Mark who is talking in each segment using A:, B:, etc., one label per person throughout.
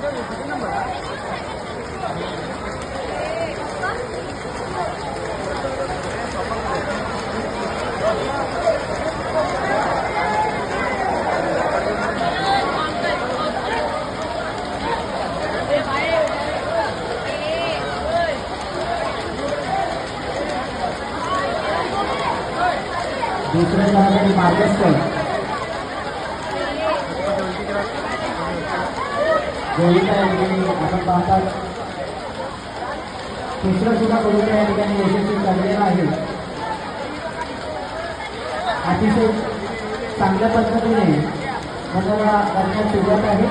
A: दूसरे नंबर मार्गस्थ गोविंदा या ठिकाणी आपण पाहतात तिसरा सुद्धा गोविंदा या ठिकाणी यशस्वी झालेला आहे। अतिशय चांगल्या पद्धतीने मंडळाला दर्शन सुरुवात आहे।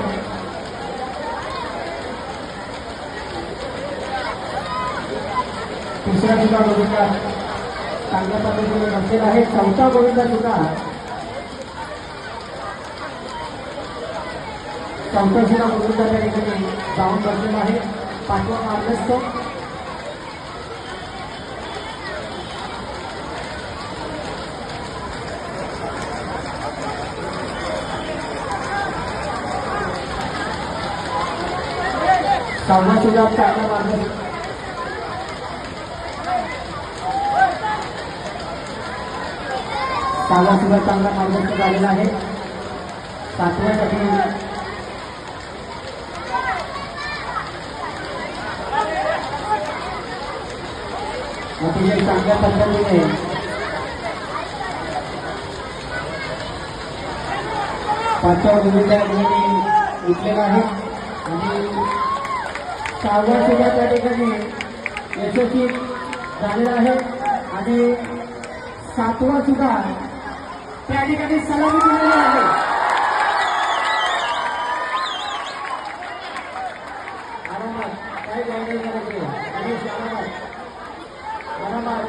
A: तिसरा सुद्धा गोविंदा चांगल्या पद्धतीने बसलेला आहे। चौथा गोविंदा सुद्धा गोविंदा त्या ठिकाणी जाऊन बसलेला आहे। पाचवा मार्गस्थ सहावा सुद्धा चांगला मार्गस्थ सहावा सुद्धा चांगला मार्गस्थ झालेला आहे। सातव्यासाठी अतिशय चांगल्या पद्धतीने पाचवा गोविंदा या ठिकाणी उठलेला आहे आणि सहावा सुद्धा त्या ठिकाणी यशस्वी झालेला आहे आणि सातवा सुद्धा त्या ठिकाणी सलामी दिलेली आहे। आरामात काय गायडे करायचे आरामात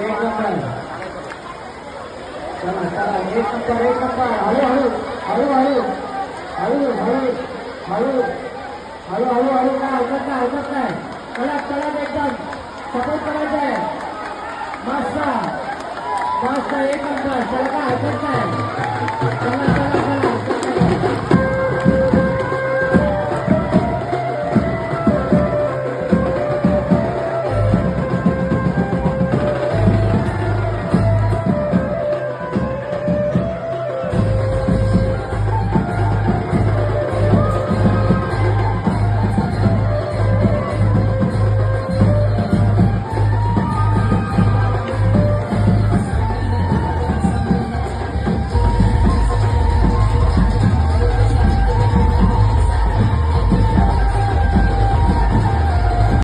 A: एक नंबर चला चला एक नंबर हळूहळू हळूहळू हळूहळू हळू हळू हळू हळू काय हरकत नाही कडक कडक एकदम सपोर्ट करायचं आहे। मस्त मस्त एक नंबर चला काय हरकत नाही चला